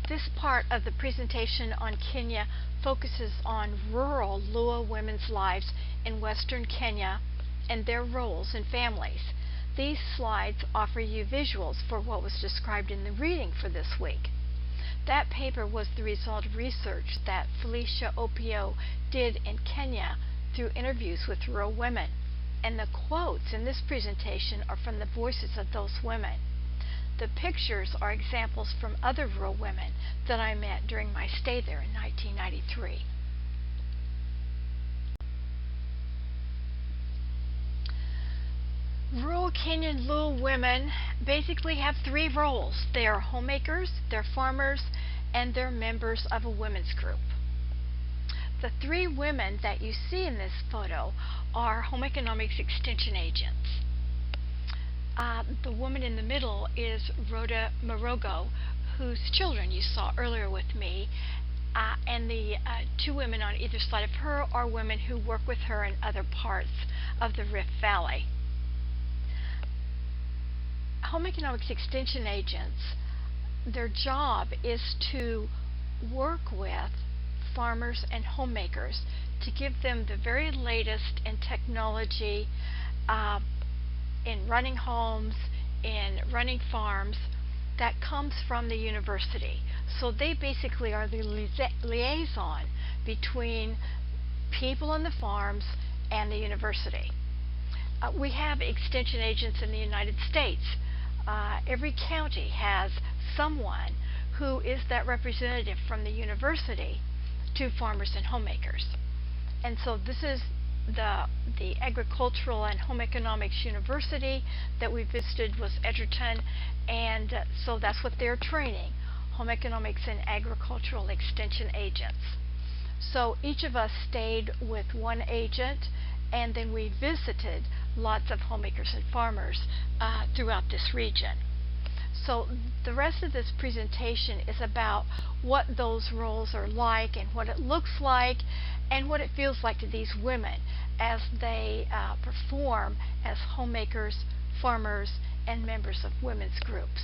This part of the presentation on Kenya focuses on rural Luo women's lives in western Kenya and their roles in families. These slides offer you visuals for what was described in the reading for this week. That paper was the result of research that Felicia Opio did in Kenya through interviews with rural women, and the quotes in this presentation are from the voices of those women. The pictures are examples from other rural women that I met during my stay there in 1993. Rural Kenyan Luo women basically have three roles. They are homemakers, they're farmers, and they're members of a women's group. The three women that you see in this photo are home economics extension agents. The woman in the middle is Rhoda Morogo, whose children you saw earlier with me, and the two women on either side of her are women who work with her in other parts of the Rift Valley. Home economics extension agents, their job is to work with farmers and homemakers to give them the very latest in technology in running homes, in running farms, that comes from the university. So they basically are the liaison between people on the farms and the university. We have extension agents in the United States. Every county has someone who is that representative from the university to farmers and homemakers. And so this is the Agricultural and Home Economics University that we visited was Edgerton, and so that's what they're training, home economics and agricultural extension agents. So each of us stayed with one agent, and then we visited lots of homemakers and farmers throughout this region. So the rest of this presentation is about what those roles are like and what it looks like and what it feels like to these women as they perform as homemakers, farmers, and members of women's groups.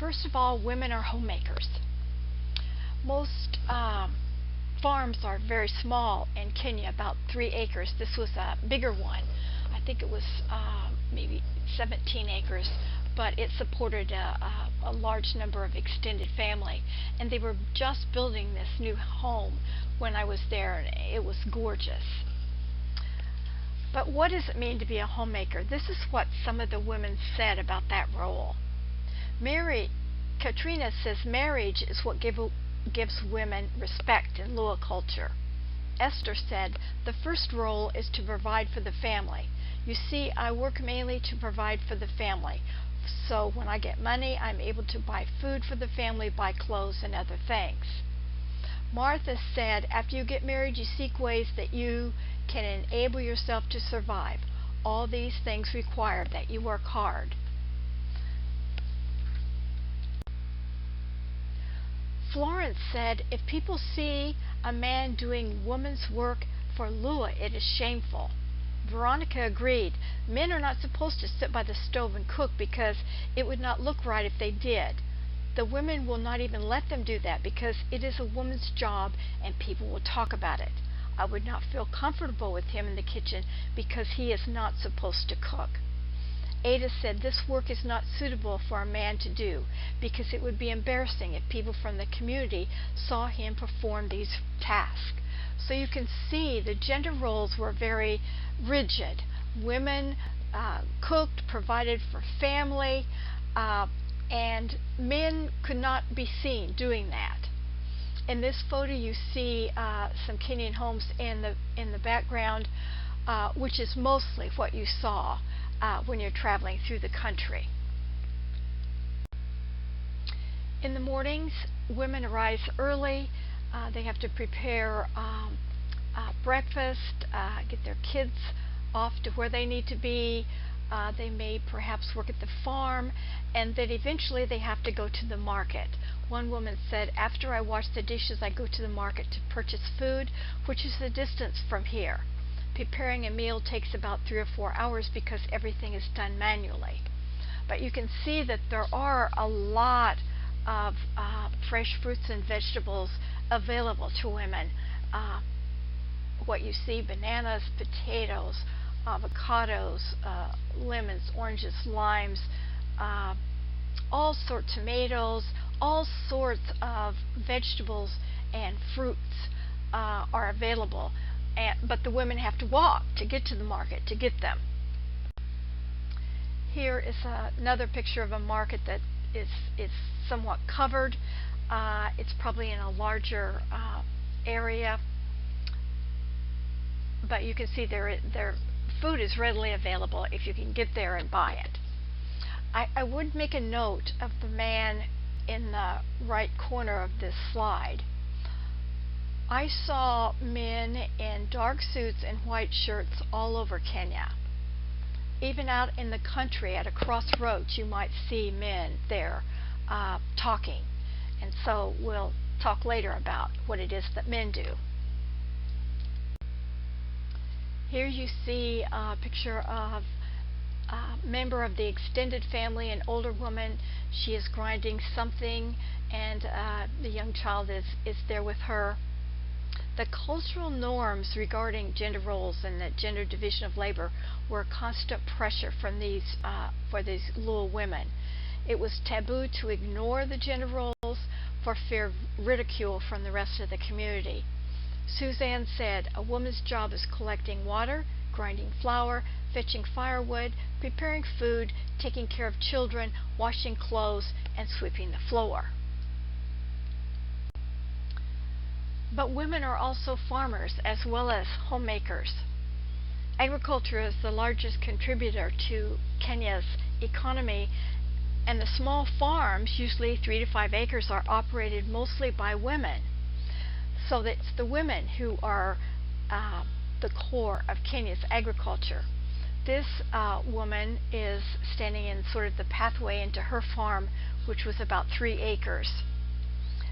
First of all, women are homemakers. Most farms are very small in Kenya, about 3 acres. This was a bigger one. I think it was maybe 17 acres, but it supported a large number of extended family. And they were just building this new home when I was there, and it was gorgeous. But what does it mean to be a homemaker? This is what some of the women said about that role. Katrina says marriage is what gives women respect in Luo culture. Esther said, the first role is to provide for the family. You see, I work mainly to provide for the family. So when I get money, I'm able to buy food for the family, buy clothes, and other things. Martha said, after you get married, you seek ways that you can enable yourself to survive. All these things require that you work hard. Florence said, if people see a man doing woman's work for Luo, it is shameful. Veronica agreed. Men are not supposed to sit by the stove and cook because it would not look right if they did. The women will not even let them do that because it is a woman's job and people will talk about it. I would not feel comfortable with him in the kitchen because he is not supposed to cook. Ada said this work is not suitable for a man to do because it would be embarrassing if people from the community saw him perform these tasks. So you can see the gender roles were very rigid. Women cooked, provided for family, and men could not be seen doing that. In this photo you see some Kenyan homes in the background, which is mostly what you saw when you're traveling through the country. In the mornings, women arise early. They have to prepare breakfast, get their kids off to where they need to be. They may perhaps work at the farm, and then eventually they have to go to the market. One woman said, after I wash the dishes, I go to the market to purchase food, which is a distance from here. Preparing a meal takes about 3 or 4 hours because everything is done manually. But you can see that there are a lot of fresh fruits and vegetables available to women. What you see: bananas, potatoes, avocados, lemons, oranges, limes, all sorts of tomatoes, all sorts of vegetables and fruits are available. But the women have to walk to get to the market to get them. Here is another picture of a market that is somewhat covered. It's probably in a larger area, but you can see their food is readily available if you can get there and buy it. I would make a note of the man in the right corner of this slide. I saw men in dark suits and white shirts all over Kenya. Even out in the country at a crossroads, you might see men there talking. And so we'll talk later about what it is that men do. Here you see a picture of a member of the extended family, an older woman. She is grinding something, and the young child is there with her. The cultural norms regarding gender roles and the gender division of labor were a constant pressure from for these little women. It was taboo to ignore the gender roles for fear of ridicule from the rest of the community. Suzanne said, "A woman's job is collecting water, grinding flour, fetching firewood, preparing food, taking care of children, washing clothes, and sweeping the floor." But women are also farmers as well as homemakers. Agriculture is the largest contributor to Kenya's economy, and the small farms, usually 3 to 5 acres, are operated mostly by women. So it's the women who are the core of Kenya's agriculture. This woman is standing in sort of the pathway into her farm, which was about 3 acres.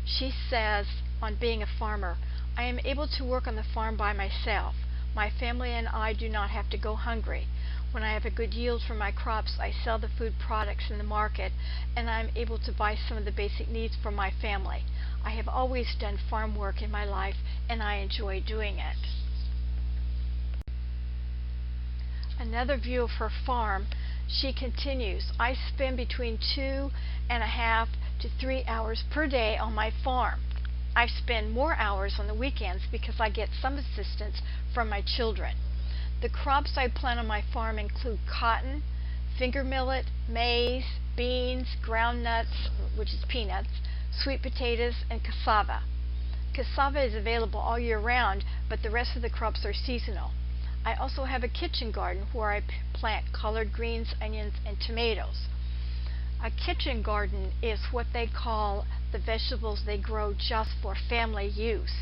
She says, on being a farmer, "I am able to work on the farm by myself. My family and I do not have to go hungry. When I have a good yield from my crops, I sell the food products in the market, and I am able to buy some of the basic needs for my family. I have always done farm work in my life, and I enjoy doing it." Another view of her farm, she continues, "I spend between 2.5 to 3 hours per day on my farm. I spend more hours on the weekends because I get some assistance from my children. The crops I plant on my farm include cotton, finger millet, maize, beans, groundnuts, which is peanuts, sweet potatoes, and cassava. Cassava is available all year round, but the rest of the crops are seasonal. I also have a kitchen garden where I plant collard greens, onions, and tomatoes." A kitchen garden is what they call the vegetables they grow just for family use.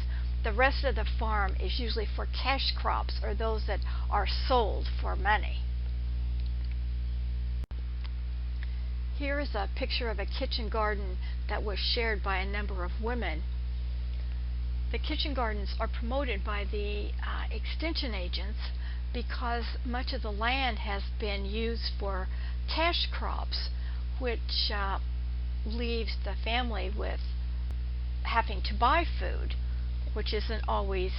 The rest of the farm is usually for cash crops or those that are sold for money. Here is a picture of a kitchen garden that was shared by a number of women. The kitchen gardens are promoted by the extension agents because much of the land has been used for cash crops, which leaves the family with having to buy food, which isn't always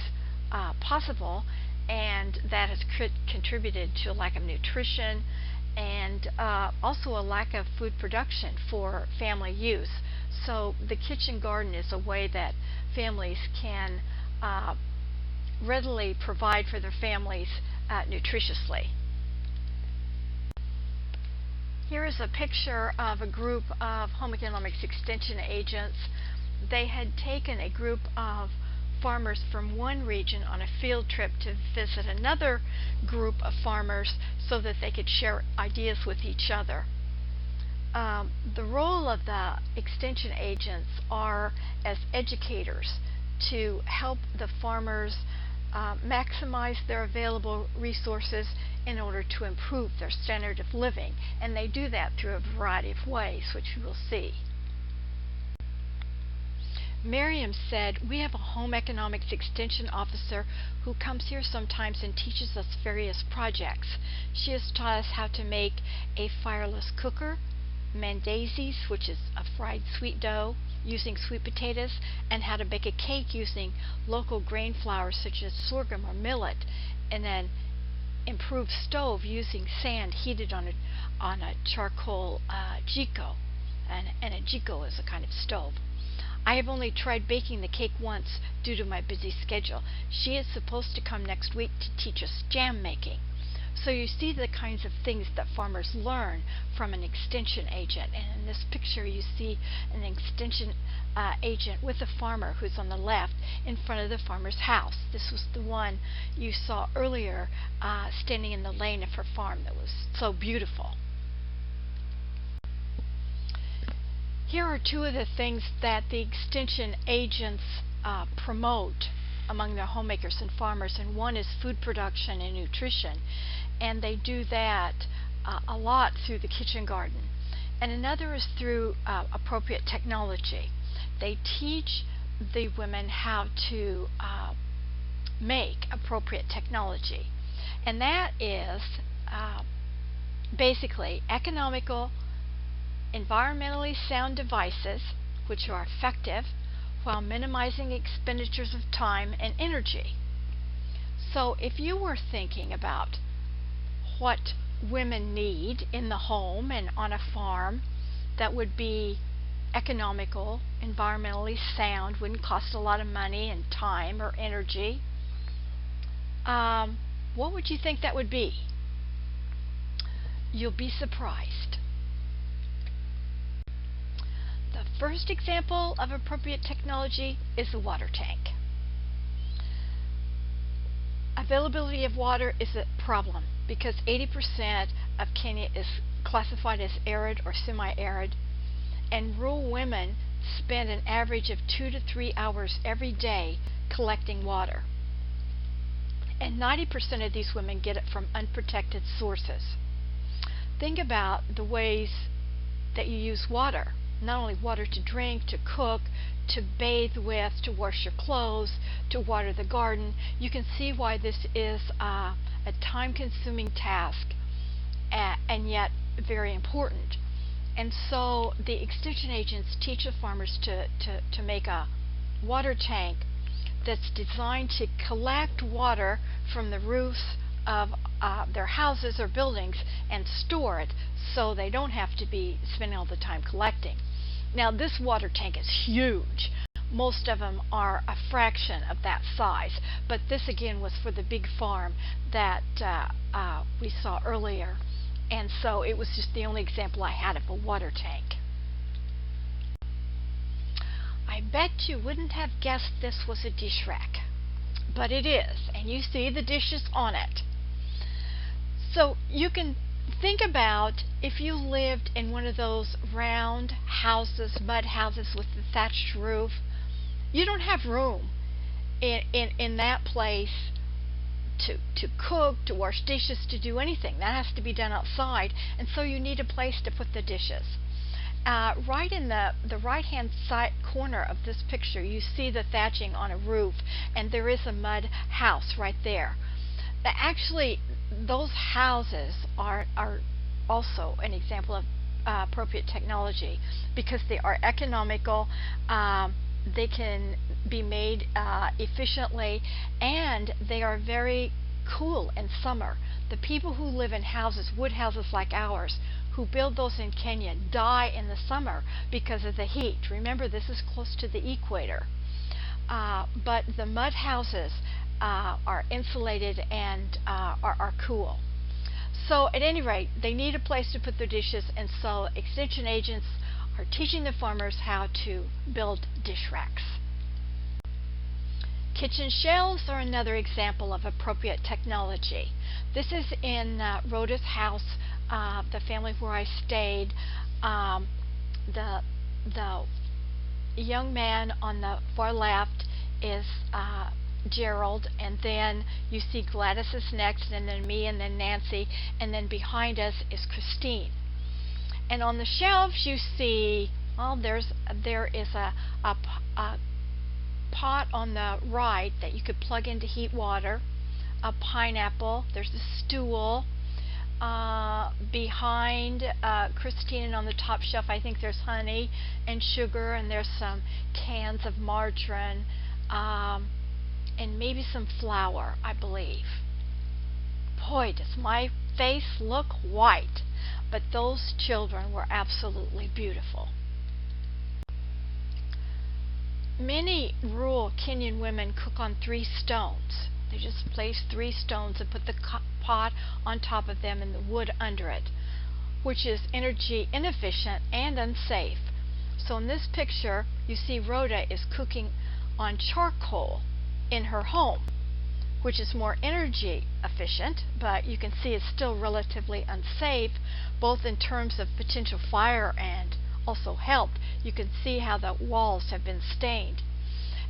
possible, and that has contributed to a lack of nutrition and also a lack of food production for family use. So the kitchen garden is a way that families can readily provide for their families nutritiously. Here is a picture of a group of home economics extension agents. They had taken a group of farmers from one region on a field trip to visit another group of farmers so that they could share ideas with each other. The role of the extension agents are as educators to help the farmers maximize their available resources in order to improve their standard of living, and they do that through a variety of ways, which you will see. Miriam said, "We have a home economics extension officer who comes here sometimes and teaches us various projects. She has taught us how to make a fireless cooker, mandazis, which is a fried sweet dough using sweet potatoes, and how to bake a cake using local grain flours such as sorghum or millet, and an improved stove using sand heated on a charcoal jiko, and a jiko is a kind of stove. I have only tried baking the cake once due to my busy schedule. She is supposed to come next week to teach us jam making." So you see the kinds of things that farmers learn from an extension agent. And in this picture you see an extension agent with a farmer who's on the left in front of the farmer's house. This was the one you saw earlier standing in the lane of her farm that was so beautiful. Here are two of the things that the extension agents promote among their homemakers and farmers, and one is food production and nutrition, and they do that a lot through the kitchen garden, and another is through appropriate technology. They teach the women how to make appropriate technology, and that is basically economical, environmentally sound devices which are effective while minimizing expenditures of time and energy. So if you were thinking about what women need in the home and on a farm that would be economical, environmentally sound, wouldn't cost a lot of money and time or energy, what would you think that would be? You'll be surprised. The first example of appropriate technology is the water tank. Availability of water is a problem because 80% of Kenya is classified as arid or semi-arid, and rural women spend an average of 2 to 3 hours every day collecting water. And 90% of these women get it from unprotected sources. Think about the ways that you use water. Not only water to drink, to cook, to bathe with, to wash your clothes, to water the garden. You can see why this is a time-consuming task and yet very important. And so the extension agents teach the farmers to make a water tank that's designed to collect water from the roofs of their houses or buildings and store it so they don't have to be spending all the time collecting. Now this water tank is huge. Most of them are a fraction of that size, but this again was for the big farm that we saw earlier, and so it was just the only example I had of a water tank. I bet you wouldn't have guessed this was a dish rack, but it is, and you see the dishes on it. So you can think about if you lived in one of those round houses, mud houses with the thatched roof. You don't have room in that place to cook, to wash dishes, to do anything. That has to be done outside, and so you need a place to put the dishes. Right in the right-hand side corner of this picture, you see the thatching on a roof, and there is a mud house right there. Actually, those houses are also an example of appropriate technology because they are economical, they can be made efficiently, and they are very cool in summer. The people who live in houses, wood houses like ours, who build those in Kenya die in the summer because of the heat. Remember, this is close to the equator. But the mud houses are insulated and are cool. So at any rate, they need a place to put their dishes, and so extension agents are teaching the farmers how to build dish racks. Kitchen shelves are another example of appropriate technology. This is in Rhoda's house, the family where I stayed. The young man on the far left is Gerald, and then you see Gladys is next, and then me, and then Nancy, and then behind us is Christine. And on the shelves you see, well, there is a pot on the right that you could plug into heat water, a pineapple, there's a stool. Behind Christine, and on the top shelf, I think there's honey and sugar, and there's some cans of margarine, and maybe some flour, I believe. Boy, does my face look white, but those children were absolutely beautiful. Many rural Kenyan women cook on 3 stones. They just place 3 stones and put the pot on top of them and the wood under it, which is energy inefficient and unsafe. So in this picture, you see Rhoda is cooking on charcoal in her home, which is more energy efficient, but you can see it's still relatively unsafe, both in terms of potential fire and also health. You can see how the walls have been stained.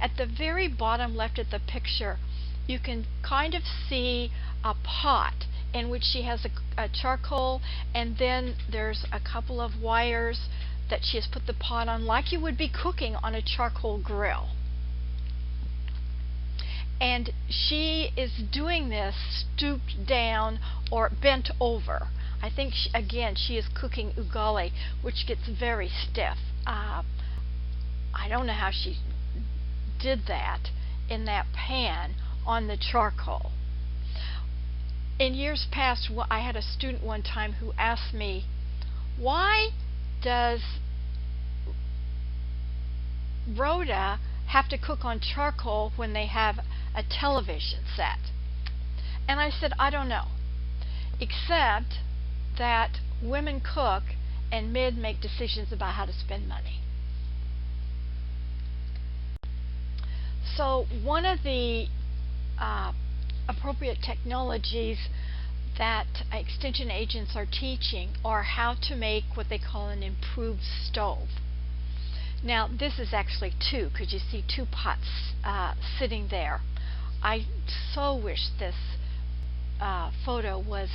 At the very bottom left of the picture, you can kind of see a pot in which she has a charcoal, and then there's a couple of wires that she has put the pot on, like you would be cooking on a charcoal grill. And she is doing this stooped down or bent over. I think, again, she is cooking ugali, which gets very stiff. I don't know how she did that in that pan on the charcoal. In years past, I had a student one time who asked me, why does Rhoda have to cook on charcoal when they have a television set? And I said, I don't know, except that women cook and men make decisions about how to spend money. So one of the appropriate technologies that extension agents are teaching are how to make what they call an improved stove. Now this is actually 2, because you see 2 pots sitting there. I so wish this photo was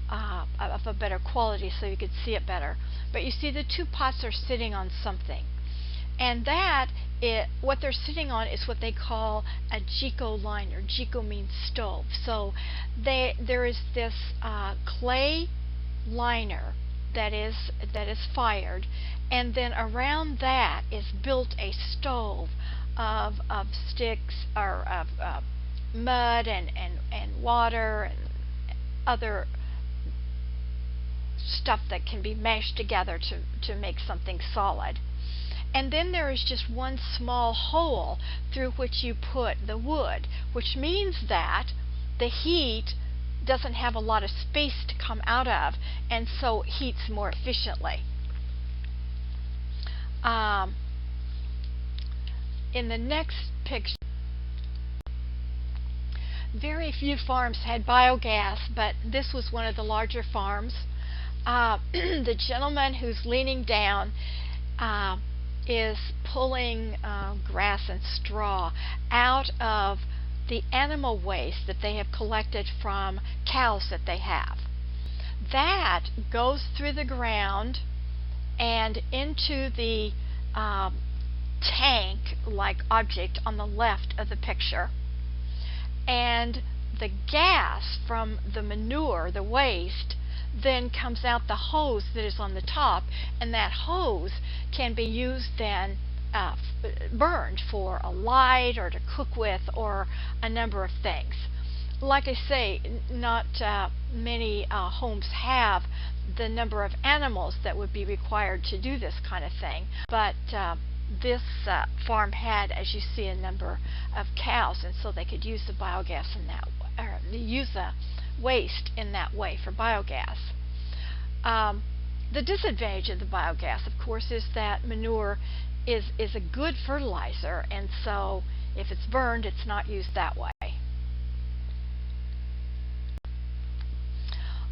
of a better quality so you could see it better. But you see the 2 pots are sitting on something. And what they're sitting on is what they call a Jiko liner. Jiko means stove. So there is this clay liner that is fired, and then around that is built a stove of sticks or of mud and water and other stuff that can be mashed together to make something solid. And then there is just one small hole through which you put the wood, which means that the heat doesn't have a lot of space to come out of, and so heats more efficiently. In the next picture, very few farms had biogas, but this was one of the larger farms. The gentleman who's leaning down is pulling grass and straw out of the animal waste that they have collected from cows that they have. That goes through the ground and into the tank-like object on the left of the picture. And the gas from the manure, the waste, then comes out the hose that is on the top, and that hose can be used then burned for a light or to cook with or a number of things. Like I say, not many homes have the number of animals that would be required to do this kind of thing, but this farm had, as you see, a number of cows, and so they could use the biogas in that, or use the waste in that way for biogas. The disadvantage of the biogas, of course, is that manure is a good fertilizer, and so if it's burned, it's not used that way.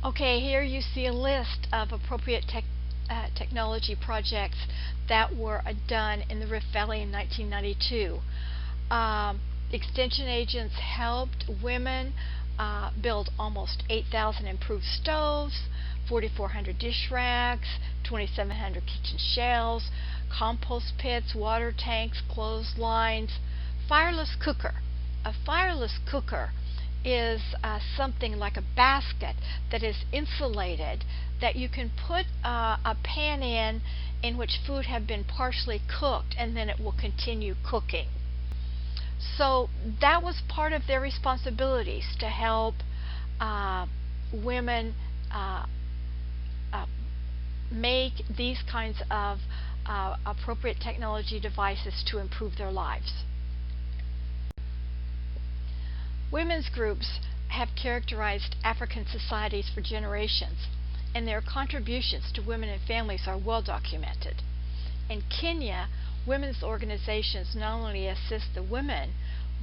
Okay, here you see a list of appropriate technology projects that were done in the Rift Valley in 1992. Extension agents helped women build almost 8,000 improved stoves, 4,400 dish racks, 2,700 kitchen shelves, compost pits, water tanks, clotheslines, fireless cooker. A fireless cooker is something like a basket that is insulated, that you can put a pan in which food have been partially cooked, and then it will continue cooking. So that was part of their responsibilities, to help women make these kinds of appropriate technology devices to improve their lives. Women's groups have characterized African societies for generations, and their contributions to women and families are well documented. In Kenya, women's organizations not only assist the women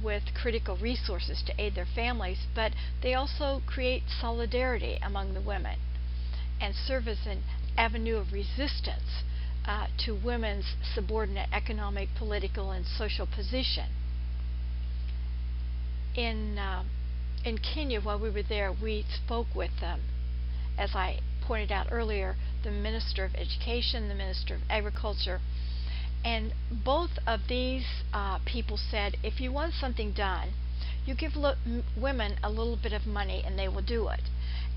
with critical resources to aid their families, but they also create solidarity among the women and serve as an avenue of resistance to women's subordinate economic, political, and social position. In Kenya, while we were there, we spoke with, as I pointed out earlier, the Minister of Education, the Minister of Agriculture, and both of these people said, if you want something done, you give women a little bit of money and they will do it.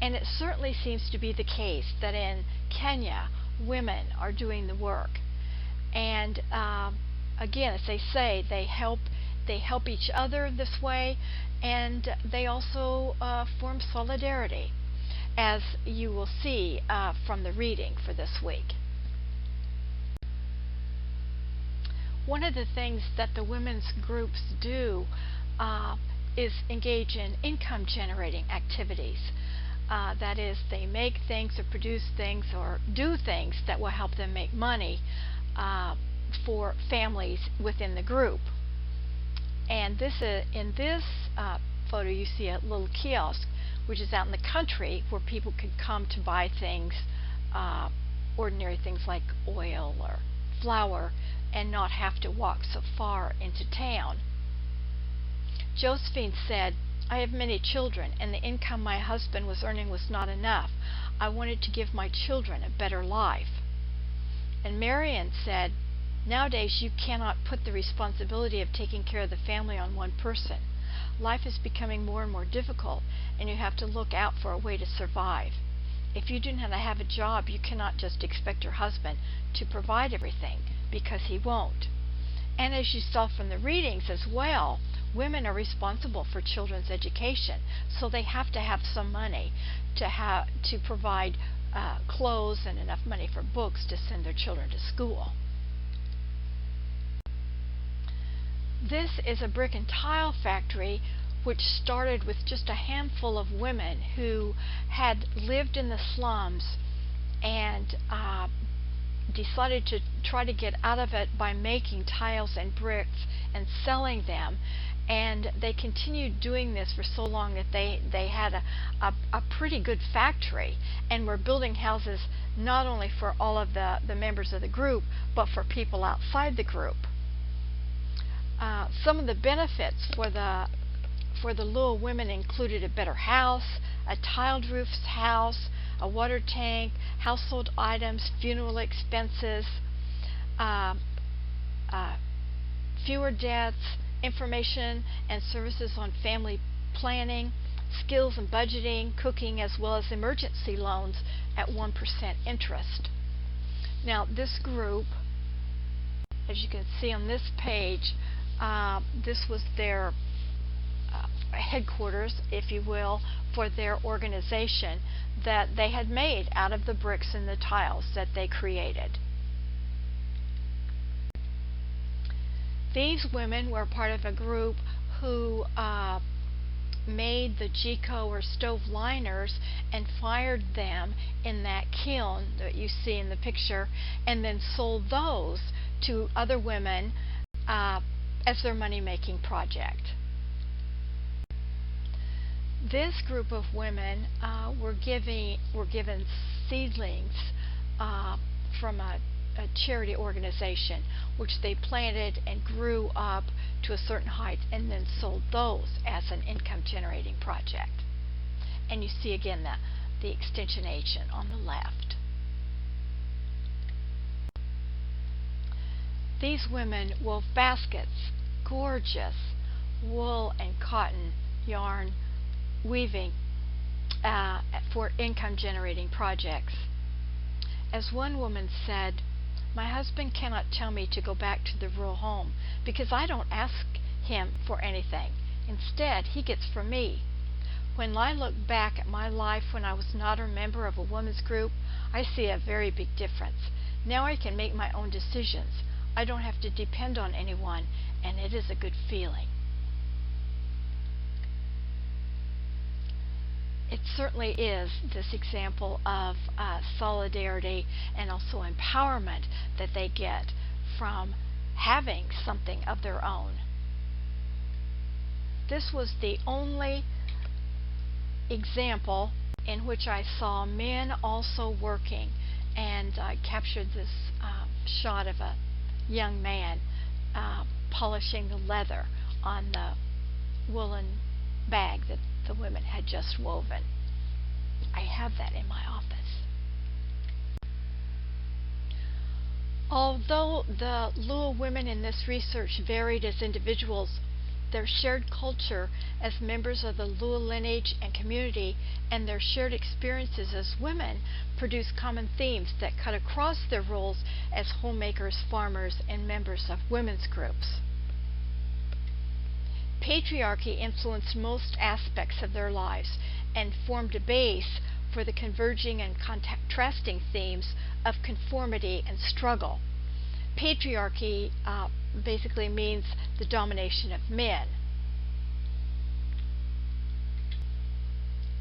And it certainly seems to be the case that in Kenya, women are doing the work. And again, as they say, they help each other this way, and they also form solidarity, as you will see from the reading for this week. One of the things that the women's groups do is engage in income generating activities. That is, they make things or produce things or do things that will help them make money for families within the group. And in this photo, you see a little kiosk, which is out in the country, where people could come to buy things, ordinary things like oil or flour, and not have to walk so far into town. Josephine said, I have many children, and the income my husband was earning was not enough. I wanted to give my children a better life. And Marion said, nowadays you cannot put the responsibility of taking care of the family on one person. Life is becoming more and more difficult, and you have to look out for a way to survive. If you do not have a job, you cannot just expect your husband to provide everything, because he won't. And as you saw from the readings as well, women are responsible for children's education, so they have to have some money to provide clothes and enough money for books to send their children to school. This is a brick and tile factory which started with just a handful of women who had lived in the slums and decided to try to get out of it by making tiles and bricks and selling them. And they continued doing this for so long that they had a pretty good factory, and were building houses not only for all of the members of the group, but for people outside the group. Some of the benefits for the Luo women included a better house, a tiled roofed house, a water tank, household items, funeral expenses, fewer deaths, information and services on family planning, skills and budgeting, cooking, as well as emergency loans at 1% interest. Now, this group, as you can see on this page, this was their headquarters, if you will, for their organization that they had made out of the bricks and the tiles that they created. These women were part of a group who made the Jiko or stove liners and fired them in that kiln that you see in the picture, and then sold those to other women as their money-making project. This group of women were given seedlings from a charity organization, which they planted and grew up to a certain height, and then sold those as an income-generating project. And you see again the extension agent on the left. These women wove baskets, gorgeous wool and cotton yarn weaving for income generating projects. As one woman said, "My husband cannot tell me to go back to the rural home because I don't ask him for anything. Instead, he gets from me. When I look back at my life when I was not a member of a women's group, I see a very big difference. Now I can make my own decisions. I don't have to depend on anyone, and it is a good feeling." It certainly is this example of solidarity and also empowerment that they get from having something of their own. This was the only example in which I saw men also working, and I captured this shot of a young man polishing the leather on the woolen bag that the women had just woven. I have that in my office. Although the Lua women in this research varied as individuals, their shared culture as members of the Lua lineage and community and their shared experiences as women produce common themes that cut across their roles as homemakers, farmers, and members of women's groups. Patriarchy influenced most aspects of their lives and formed a base for the converging and contrasting themes of conformity and struggle. Patriarchy basically means the domination of men.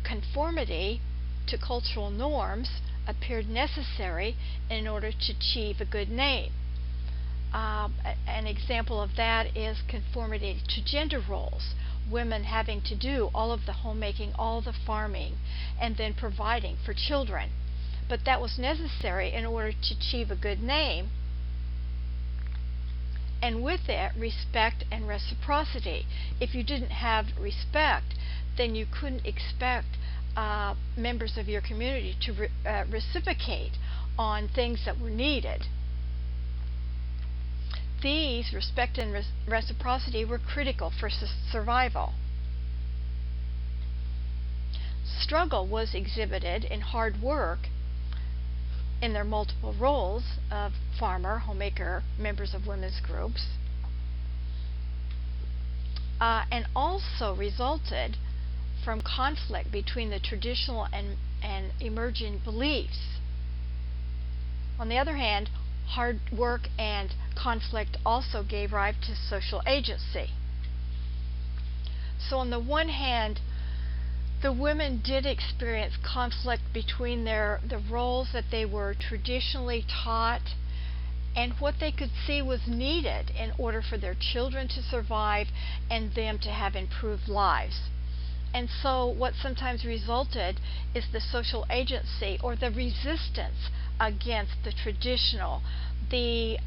Conformity to cultural norms appeared necessary in order to achieve a good name. An example of that is conformity to gender roles, women having to do all of the homemaking, all the farming, and then providing for children. But that was necessary in order to achieve a good name, and with it, respect and reciprocity. If you didn't have respect, then you couldn't expect members of your community to reciprocate on things that were needed. These, respect and reciprocity, were critical for survival. Struggle was exhibited in hard work in their multiple roles of farmer, homemaker, members of women's groups, and also resulted from conflict between the traditional and emerging beliefs. On the other hand, hard work and conflict also gave rise to social agency. So on the one hand, the women did experience conflict between the roles that they were traditionally taught and what they could see was needed in order for their children to survive and them to have improved lives. And so what sometimes resulted is the social agency or the resistance against the traditional, the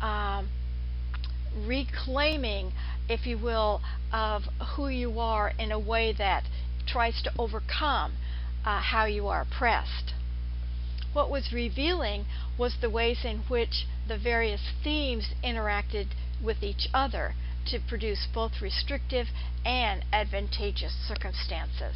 reclaiming, if you will, of who you are in a way that tries to overcome how you are oppressed. What was revealing was the ways in which the various themes interacted with each other to produce both restrictive and advantageous circumstances.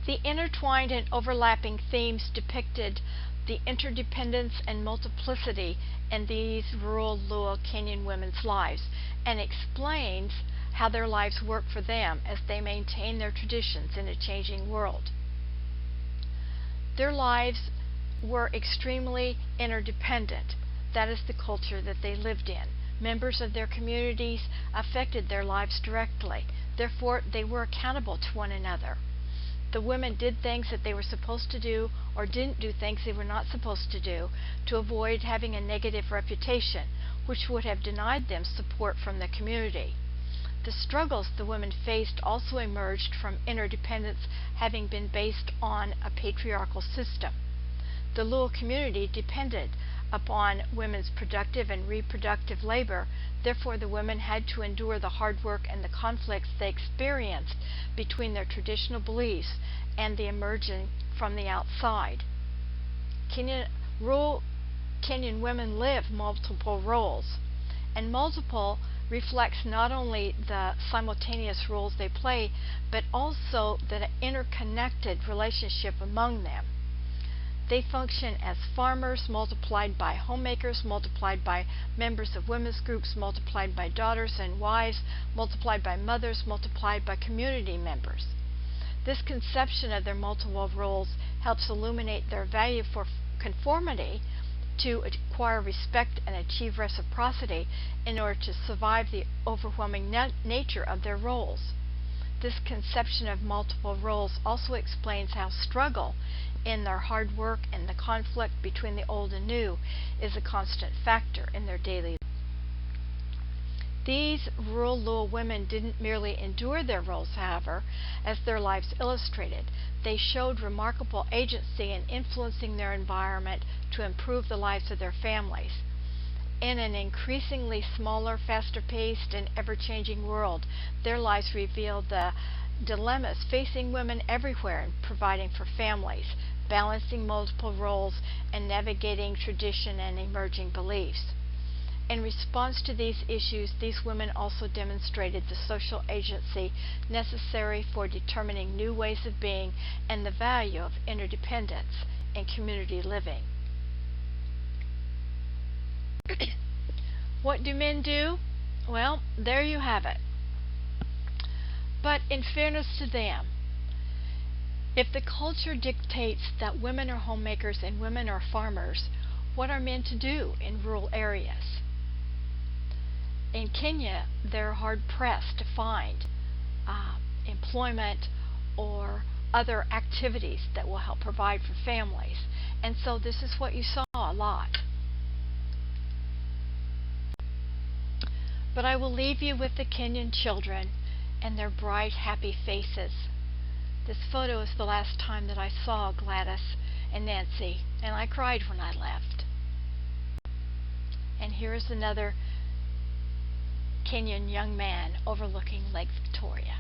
The intertwined and overlapping themes depicted the interdependence and multiplicity in these rural Lua Kenyan women's lives and explains how their lives work for them as they maintain their traditions in a changing world. Their lives were extremely interdependent. That is the culture that they lived in. Members of their communities affected their lives directly. Therefore, they were accountable to one another. The women did things that they were supposed to do or didn't do things they were not supposed to do to avoid having a negative reputation, which would have denied them support from the community. The struggles the women faced also emerged from interdependence having been based on a patriarchal system. The Lua community depended upon women's productive and reproductive labor. Therefore, the women had to endure the hard work and the conflicts they experienced between their traditional beliefs and the emerging from the outside. Rural Kenyan women live multiple roles, and multiple reflects not only the simultaneous roles they play, but also the interconnected relationship among them. They function as farmers multiplied by homemakers, multiplied by members of women's groups, multiplied by daughters and wives, multiplied by mothers, multiplied by community members. This conception of their multiple roles helps illuminate their value for conformity to acquire respect and achieve reciprocity in order to survive the overwhelming nature of their roles. This conception of multiple roles also explains how struggle in their hard work and the conflict between the old and new is a constant factor in their daily life. These rural Luo women didn't merely endure their roles, however, as their lives illustrated. They showed remarkable agency in influencing their environment to improve the lives of their families. In an increasingly smaller, faster-paced, and ever-changing world, their lives reveal the dilemmas facing women everywhere in providing for families, balancing multiple roles, and navigating tradition and emerging beliefs. In response to these issues, these women also demonstrated the social agency necessary for determining new ways of being and the value of interdependence in community living. What do men do? Well, there you have it. But in fairness to them, if the culture dictates that women are homemakers and women are farmers, what are men to do in rural areas? In Kenya, they're hard-pressed to find employment or other activities that will help provide for families. And so this is what you saw a lot. But I will leave you with the Kenyan children and their bright, happy faces. This photo is the last time that I saw Gladys and Nancy, and I cried when I left. And here is another Kenyan young man overlooking Lake Victoria.